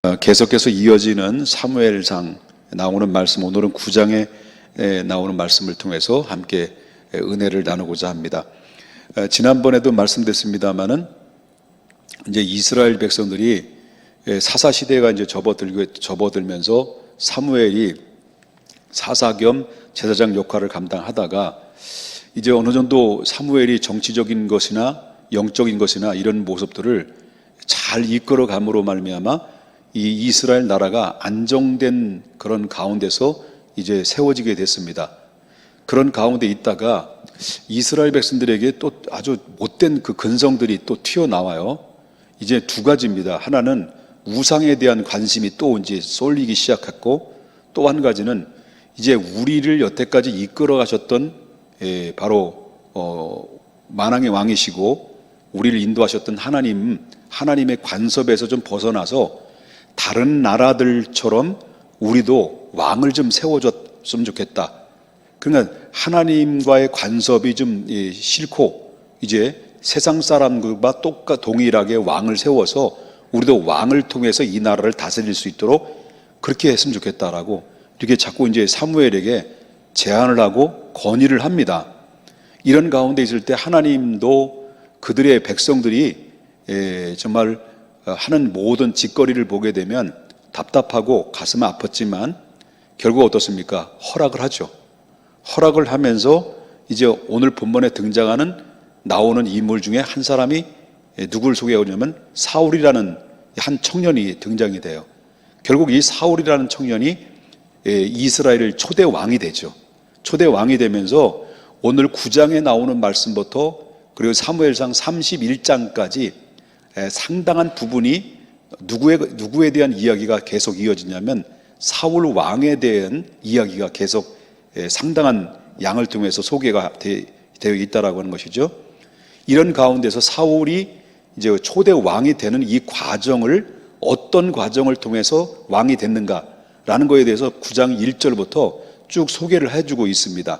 계속해서 이어지는 사무엘상 나오는 말씀, 오늘은 9장에 나오는 말씀을 통해서 함께 은혜를 나누고자 합니다. 지난번에도 말씀드렸습니다마는 이제 이스라엘 백성들이 사사 시대가 이제 접어들면서 사무엘이 사사 겸 제사장 역할을 감당하다가 이제 어느 정도 사무엘이 정치적인 것이나 영적인 것이나 이런 모습들을 잘 이끌어감으로 말미암아 이 이스라엘 나라가 안정된 그런 가운데서 이제 세워지게 됐습니다. 그런 가운데 있다가 이스라엘 백성들에게 또 아주 못된 그 근성들이 또 튀어나와요. 이제 두 가지입니다. 하나는 우상에 대한 관심이 또 이제 쏠리기 시작했고, 또 한 가지는 이제 우리를 여태까지 이끌어 가셨던 바로 만왕의 왕이시고 우리를 인도하셨던 하나님의 관섭에서 좀 벗어나서 다른 나라들처럼 우리도 왕을 좀 세워줬으면 좋겠다. 그러니까 하나님과의 관섭이 좀 싫고 이제 세상 사람들과 동일하게 왕을 세워서 우리도 왕을 통해서 이 나라를 다스릴 수 있도록 그렇게 했으면 좋겠다라고 이렇게 자꾸 이제 사무엘에게 제안을 하고 건의를 합니다. 이런 가운데 있을 때 하나님도 그들의 백성들이 정말 하는 모든 짓거리를 보게 되면 답답하고 가슴 아팠지만 결국 어떻습니까? 허락을 하죠. 허락을 하면서 이제 오늘 본문에 등장하는 나오는 인물 중에 한 사람이 누구를 소개하냐면 사울이라는 한 청년이 등장이 돼요. 결국 이 사울이라는 청년이 이스라엘의 초대 왕이 되죠. 초대 왕이 되면서 오늘 9장에 나오는 말씀부터 그리고 사무엘상 31장까지 상당한 부분이 누구에 대한 이야기가 계속 이어지냐면 사울 왕에 대한 이야기가 계속 상당한 양을 통해서 소개가 되어 있다라고 하는 것이죠. 이런 가운데서 사울이 이제 초대 왕이 되는 이 과정을 어떤 과정을 통해서 왕이 됐는가라는 것에 대해서 9장 1절부터 쭉 소개를 해주고 있습니다.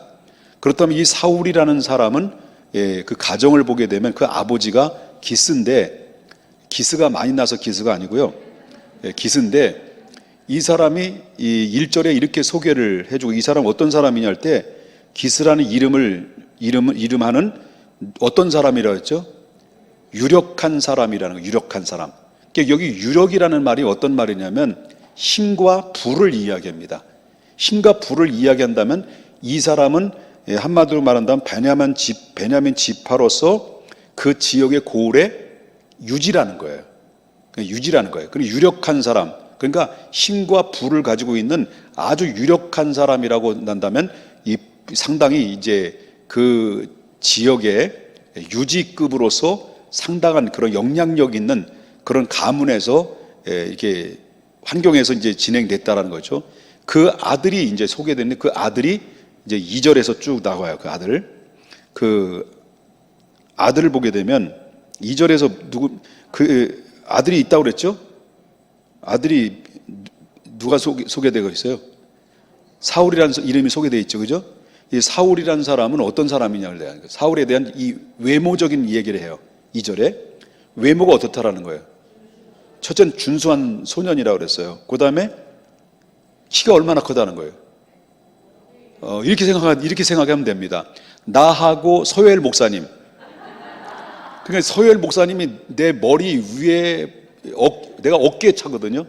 그렇다면 이 사울이라는 사람은 그 가정을 보게 되면 그 아버지가 기스인데, 기스가 많이 나서 기스가 아니고요. 기스인데 이 사람이 이 1절에 이렇게 소개를 해주고, 이 사람 어떤 사람이냐 할 때 기스라는 이름하는 어떤 사람이라고 했죠? 유력한 사람이라는 거, 유력한 사람. 그러니까 여기 유력이라는 말이 어떤 말이냐면 힘과 부를 이야기합니다. 힘과 부를 이야기한다면 이 사람은 한마디로 말한다면 베냐민 지파로서 그 지역의 고을의 유지라는 거예요. 유지라는 거예요. 그리고 유력한 사람, 그러니까 힘과 부를 가지고 있는 아주 유력한 사람이라고 한다면 이 상당히 이제 그 지역의 유지급으로서 상당한 그런 영향력 있는 그런 가문에서 이렇게 환경에서 이제 진행됐다라는 거죠. 그 아들이 이제 소개되는 그 아들이 이제 2절에서 쭉 나와요. 그 아들을 보게 되면 2절에서 그 아들이 있다고 그랬죠? 아들이 누가 소개되고 있어요? 사울이라는 이름이 소개되어 있죠. 그죠? 이 사울이라는 사람은 어떤 사람이냐를 대한, 사울에 대한 이 외모적인 얘기를 해요. 2절에 외모가 어떻다라는 거예요. 첫째는 준수한 소년이라고 그랬어요. 그 다음에 키가 얼마나 크다는 거예요. 이렇게 생각하면 됩니다. 나하고 서유엘 목사님, 그러니까 서유엘 목사님이 내 머리 위에 내가 어깨에 차거든요.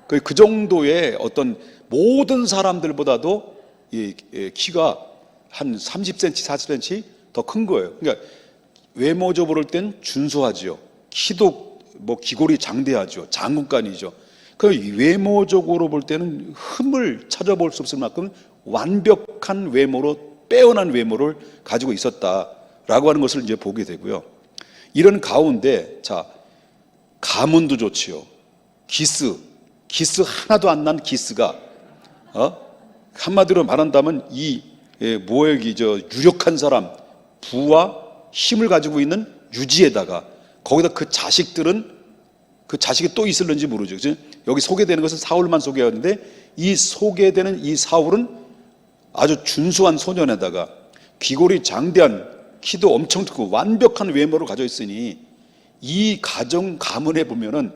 그 정도의 어떤 모든 사람들보다도 이 키가 한 30cm, 40cm 더 큰 거예요. 그러니까 외모적으로 볼 땐 준수하지요. 키도 뭐 기골이 장대하죠. 장군간이죠. 그 외모적으로 볼 때는 흠을 찾아볼 수 없을 만큼 완벽한 외모로, 빼어난 외모를 가지고 있었다라고 하는 것을 이제 보게 되고요. 이런 가운데, 자, 가문도 좋지요. 기스 하나도 안 난 기스가, 한마디로 말한다면 유력한 사람, 부와 힘을 가지고 있는 유지에다가 거기다 그 자식이 또 있을는지 모르죠. 그치? 여기 소개되는 것은 사울만 소개하는데 이 소개되는 이 사울은 아주 준수한 소년에다가 귀골이 장대한, 키도 엄청 크고 완벽한 외모를 가져 있으니 이 가문에 보면은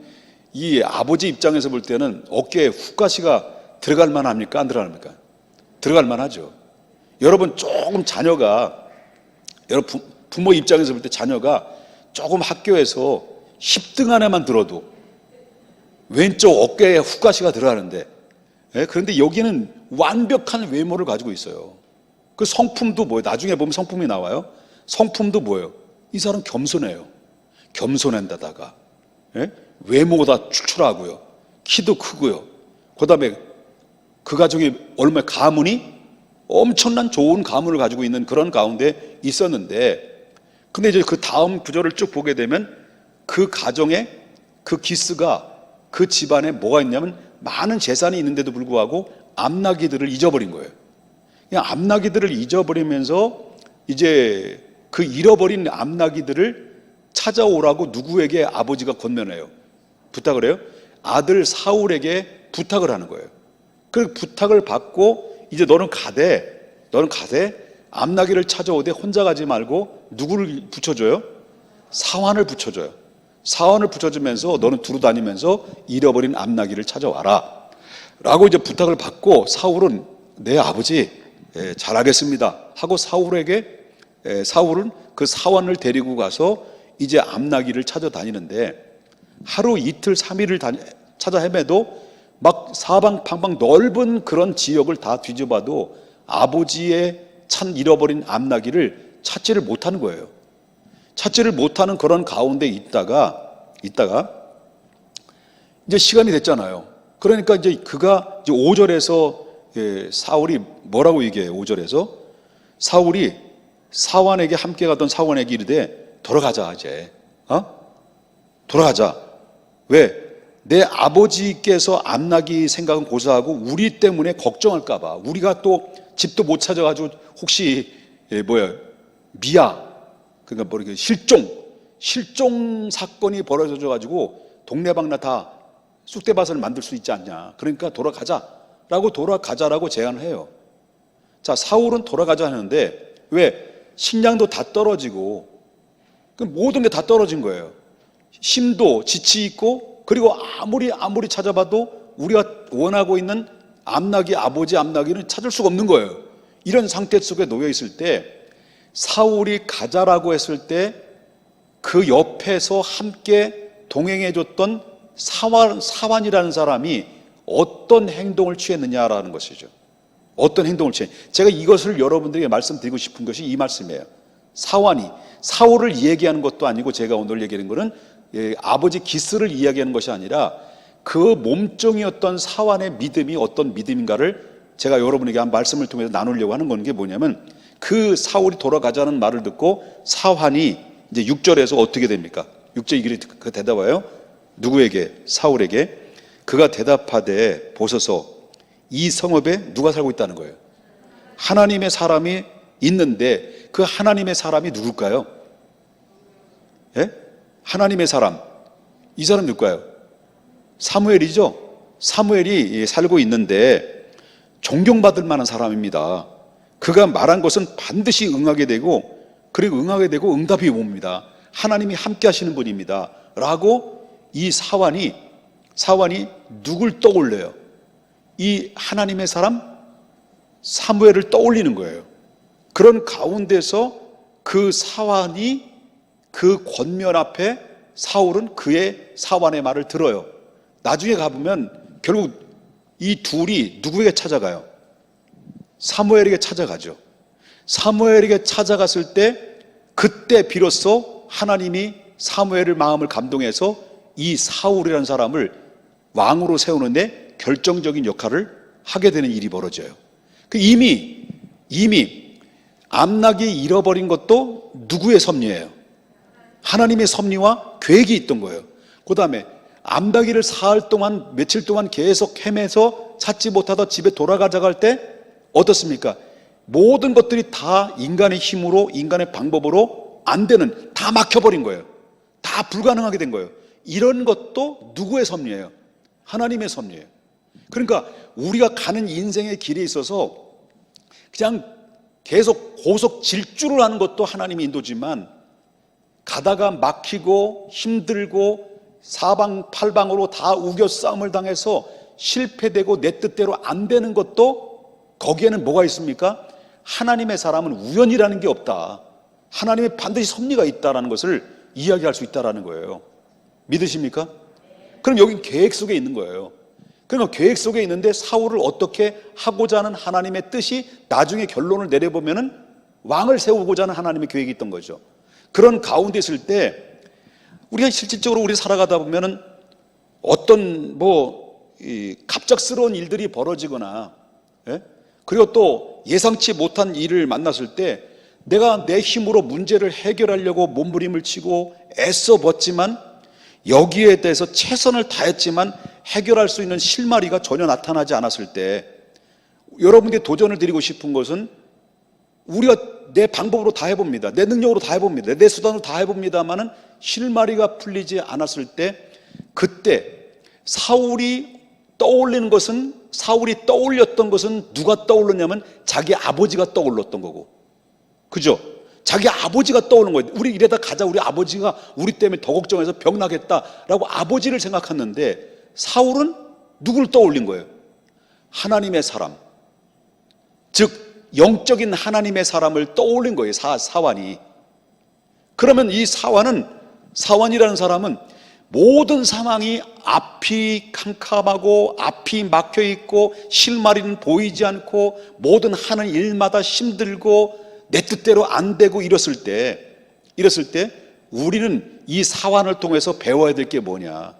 이 아버지 입장에서 볼 때는 어깨에 훅가시가 들어갈 만합니까? 안 들어갑니까? 들어갈 만하죠. 여러분 조금 자녀가, 여러분 부모 입장에서 볼 때 자녀가 조금 학교에서 10등 안에만 들어도 왼쪽 어깨에 훅가시가 들어가는데, 그런데 여기는 완벽한 외모를 가지고 있어요. 그 성품도 뭐예요? 나중에 보면 성품이 나와요. 성품도 뭐예요? 이 사람 겸손해요. 겸손한데다가 외모가 출출하고요, 키도 크고요, 그 다음에 그 가족이 얼마나 가문이 엄청난 좋은 가문을 가지고 있는 그런 가운데 있었는데, 근데 이제 그 다음 구절을 쭉 보게 되면 그 가정에 그 기스가 그 집안에 뭐가 있냐면 많은 재산이 있는데도 불구하고 암나기들을 잊어버린 거예요. 그냥 암나기들을 잊어버리면서 이제 그 잃어버린 암나기들을 찾아오라고 누구에게 아버지가 권면해요? 부탁을 해요? 아들 사울에게 부탁을 하는 거예요. 그 부탁을 받고 이제 너는 가되 암나기를 찾아오되 혼자 가지 말고 누구를 붙여줘요? 사환을 붙여줘요. 사환을 붙여주면서 너는 두루 다니면서 잃어버린 암나기를 찾아와라 라고 이제 부탁을 받고, 사울은 네 아버지 잘하겠습니다 하고 사울은 그 사환을 데리고 가서 이제 암나기를 찾아다니는데, 하루 이틀 3일을 찾아 헤매도 막 사방방방 넓은 그런 지역을 다 뒤져봐도 아버지의 잃어버린 암나기를 찾지를 못하는 거예요. 찾지를 못하는 그런 가운데 있다가 이제 시간이 됐잖아요. 그러니까 이제 그가 이제 5절에서 사울이 뭐라고 얘기해요? 5절에서 사울이 사환에게 함께 가던 사환에게 이르되 돌아가자 이제 돌아가자. 왜? 내 아버지께서 암나기 생각은 고사하고 우리 때문에 걱정할까 봐, 우리가 또 집도 못 찾아가지고 혹시 미아, 그러니까 이렇게 실종 사건이 벌어져 가지고 동네방네 다 쑥대밭을 만들 수 있지 않냐. 그러니까 돌아가자라고 제안을 해요. 자, 사울은 돌아가자 하는데, 왜? 식량도 다 떨어지고 모든 게 다 떨어진 거예요. 힘도 지치 있고, 그리고 아무리 찾아봐도 우리가 원하고 있는 아버지 암나기는 찾을 수가 없는 거예요. 이런 상태 속에 놓여 있을 때 사울이 가자라고 했을 때 그 옆에서 함께 동행해 줬던 사환이라는 사람이 어떤 행동을 취했느냐라는 것이죠. 어떤 행동을 제가 이것을 여러분들에게 말씀드리고 싶은 것이 이 말씀이에요. 사울을 이야기하는 것도 아니고, 제가 오늘 얘기하는 것은 아버지 기스를 이야기하는 것이 아니라 그 몸종이었던 사환의 믿음이 어떤 믿음인가를 제가 여러분에게 한 말씀을 통해서 나누려고 하는 건 게 뭐냐면, 그 사울이 돌아가자는 말을 듣고 사환이 이제 6절에서 어떻게 됩니까? 6절 이글이 그 대답하여 누구에게? 사울에게. 그가 대답하되 보소서, 이 성읍에 누가 살고 있다는 거예요? 하나님의 사람이 있는데 그 하나님의 사람이 누굴까요? 하나님의 사람, 이 사람 누굴까요? 사무엘이죠. 사무엘이 살고 있는데 존경받을 만한 사람입니다. 그가 말한 것은 반드시 응하게 되고, 그리고 응하게 되고 응답이 옵니다. 하나님이 함께 하시는 분입니다 라고 이 사환이 누굴 떠올려요? 이 하나님의 사람 사무엘을 떠올리는 거예요. 그런 가운데서 그 사환이 그 권면 앞에 사울은 그의 사환의 말을 들어요. 나중에 가보면 결국 이 둘이 누구에게 찾아가요? 사무엘에게 찾아가죠. 사무엘에게 찾아갔을 때 그때 비로소 하나님이 사무엘의 마음을 감동해서 이 사울이라는 사람을 왕으로 세우는데 결정적인 역할을 하게 되는 일이 벌어져요. 이미 암나기 잃어버린 것도 누구의 섭리예요? 하나님의 섭리와 계획이 있던 거예요. 그 다음에 암나기를 사흘 동안, 며칠 동안 계속 헤매서 찾지 못하다 집에 돌아가자고 할 때 어떻습니까? 모든 것들이 다 인간의 힘으로, 인간의 방법으로 안 되는, 다 막혀버린 거예요. 다 불가능하게 된 거예요. 이런 것도 누구의 섭리예요? 하나님의 섭리예요. 그러니까 우리가 가는 인생의 길에 있어서 그냥 계속 고속 질주를 하는 것도 하나님의 인도지만, 가다가 막히고 힘들고 사방팔방으로 다 우겨싸움을 당해서 실패되고 내 뜻대로 안 되는 것도 거기에는 뭐가 있습니까? 하나님의 사람은 우연이라는 게 없다. 하나님의 반드시 섭리가 있다라는 것을 이야기할 수 있다라는 거예요. 믿으십니까? 그럼 여기 계획 속에 있는 거예요. 그러니까 계획 속에 있는데 사울을 어떻게 하고자 하는 하나님의 뜻이 나중에 결론을 내려보면은 왕을 세우고자 하는 하나님의 계획이 있던 거죠. 그런 가운데 있을 때 우리가 실질적으로 우리 살아가다 보면은 어떤 갑작스러운 일들이 벌어지거나, 예? 그리고 또 예상치 못한 일을 만났을 때 내가 내 힘으로 문제를 해결하려고 몸부림을 치고 애써 벗지만 여기에 대해서 최선을 다했지만 해결할 수 있는 실마리가 전혀 나타나지 않았을 때 여러분께 도전을 드리고 싶은 것은 우리가 내 방법으로 다 해봅니다. 내 능력으로 다 해봅니다. 내 수단으로 다 해봅니다만은 실마리가 풀리지 않았을 때 그때 사울이 떠올렸던 것은 누가 떠올랐냐면 자기 아버지가 떠올랐던 거고, 그죠? 자기 아버지가 떠오른 거예요. 우리 이래다 가자. 우리 아버지가 우리 때문에 더 걱정해서 병나겠다라고 아버지를 생각했는데 사울은 누굴 떠올린 거예요? 하나님의 사람, 즉 영적인 하나님의 사람을 떠올린 거예요. 사완이. 그러면 이 사완이라는 사람은 모든 상황이 앞이 캄캄하고 앞이 막혀 있고 실마리는 보이지 않고 모든 하는 일마다 힘들고 내 뜻대로 안 되고 이랬을 때 우리는 이 사완을 통해서 배워야 될 게 뭐냐?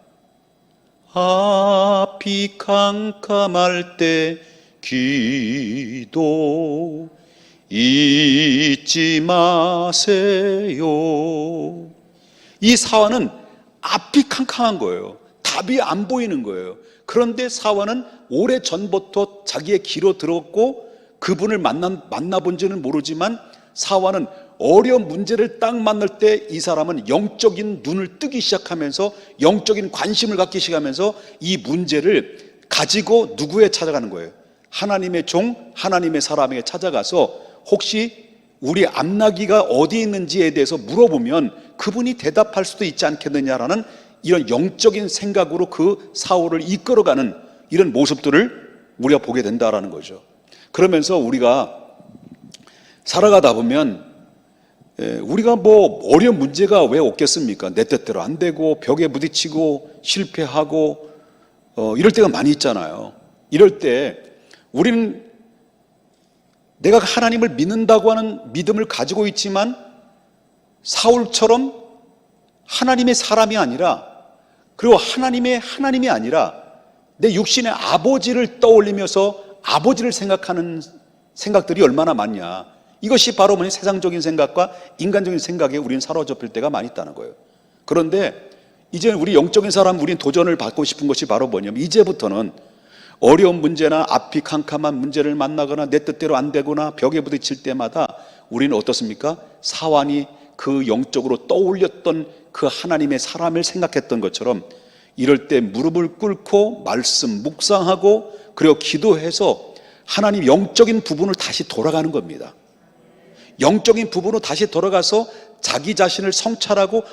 앞이 캄캄할 때 기도 잊지 마세요. 이 사완은 앞이 캄캄한 거예요. 답이 안 보이는 거예요. 그런데 사완은 오래전부터 자기의 귀로 들었고 그분을 만나본지는 모르지만 사완은 어려운 문제를 딱 만날 때 이 사람은 영적인 눈을 뜨기 시작하면서 영적인 관심을 갖기 시작하면서 이 문제를 가지고 누구에 찾아가는 거예요? 하나님의 종, 하나님의 사람에게 찾아가서 혹시 우리 암나기가 어디 있는지에 대해서 물어보면 그분이 대답할 수도 있지 않겠느냐라는 이런 영적인 생각으로 그 사울을 이끌어가는 이런 모습들을 우리가 보게 된다라는 거죠. 그러면서 우리가 살아가다 보면 우리가 어려운 문제가 왜 없겠습니까? 내 뜻대로 안 되고 벽에 부딪히고 실패하고 이럴 때가 많이 있잖아요. 이럴 때 우리는 내가 하나님을 믿는다고 하는 믿음을 가지고 있지만 사울처럼 하나님의 사람이 아니라, 그리고 하나님이 아니라 내 육신의 아버지를 떠올리면서 아버지를 생각하는 생각들이 얼마나 많냐. 이것이 바로 세상적인 생각과 인간적인 생각에 우리는 사로잡힐 때가 많이 있다는 거예요. 그런데 이제 우리 영적인 사람, 우리는 도전을 받고 싶은 것이 바로 뭐냐면 이제부터는 어려운 문제나 앞이 캄캄한 문제를 만나거나 내 뜻대로 안 되거나 벽에 부딪힐 때마다 우리는 어떻습니까? 사완이 그 영적으로 떠올렸던 그 하나님의 사람을 생각했던 것처럼 이럴 때 무릎을 꿇고 말씀 묵상하고 그리고 기도해서 하나님 영적인 부분을 다시 돌아가는 겁니다. 영적인 부분으로 다시 돌아가서 자기 자신을 성찰하고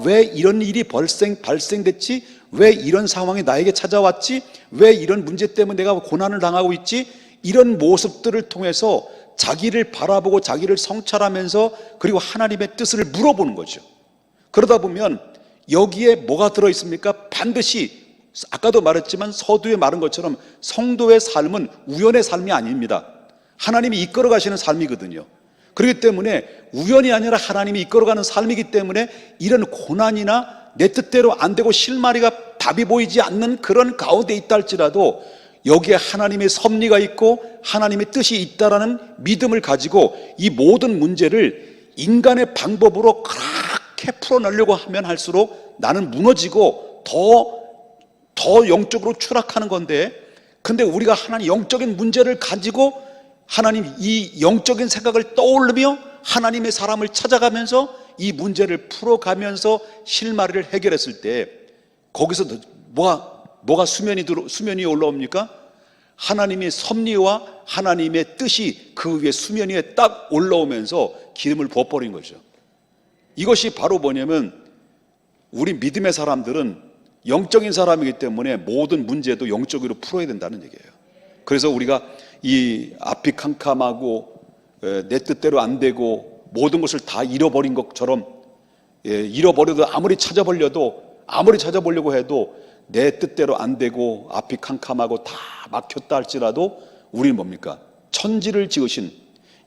왜 이런 일이 발생됐지? 왜 이런 상황이 나에게 찾아왔지? 왜 이런 문제 때문에 내가 고난을 당하고 있지? 이런 모습들을 통해서 자기를 바라보고 자기를 성찰하면서 그리고 하나님의 뜻을 물어보는 거죠. 그러다 보면 여기에 뭐가 들어있습니까? 반드시 아까도 말했지만 서두에 말한 것처럼 성도의 삶은 우연의 삶이 아닙니다. 하나님이 이끌어 가시는 삶이거든요. 그렇기 때문에 우연이 아니라 하나님이 이끌어가는 삶이기 때문에 이런 고난이나 내 뜻대로 안 되고 실마리가 답이 보이지 않는 그런 가운데 있다 할지라도 여기에 하나님의 섭리가 있고 하나님의 뜻이 있다라는 믿음을 가지고 이 모든 문제를 인간의 방법으로 그렇게 풀어내려고 하면 할수록 나는 무너지고 더 영적으로 추락하는 건데, 근데 우리가 하나님 영적인 문제를 가지고 하나님 이 영적인 생각을 떠올리며 하나님의 사람을 찾아가면서 이 문제를 풀어가면서 실마리를 해결했을 때 거기서 뭐가 수면이 위에 올라옵니까? 하나님의 섭리와 하나님의 뜻이 그 위에 수면 위에 딱 올라오면서 기름을 부어버린 거죠. 이것이 바로 뭐냐면 우리 믿음의 사람들은 영적인 사람이기 때문에 모든 문제도 영적으로 풀어야 된다는 얘기예요. 그래서 우리가 이 앞이 캄캄하고 내 뜻대로 안 되고 모든 것을 다 잃어버린 것처럼, 잃어버려도 아무리 찾아보려고 해도 내 뜻대로 안 되고 앞이 캄캄하고 다 막혔다 할지라도 우리는 뭡니까? 천지를 지으신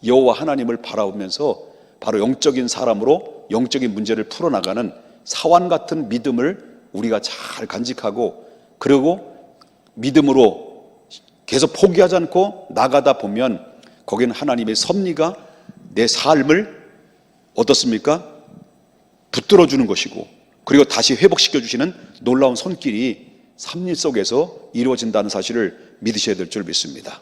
여호와 하나님을 바라보면서 바로 영적인 사람으로 영적인 문제를 풀어나가는 사환 같은 믿음을 우리가 잘 간직하고, 그리고 믿음으로 계속 포기하지 않고 나가다 보면 거기는 하나님의 섭리가 내 삶을 어떻습니까? 붙들어 주는 것이고, 그리고 다시 회복시켜 주시는 놀라운 손길이 섭리 속에서 이루어진다는 사실을 믿으셔야 될 줄 믿습니다.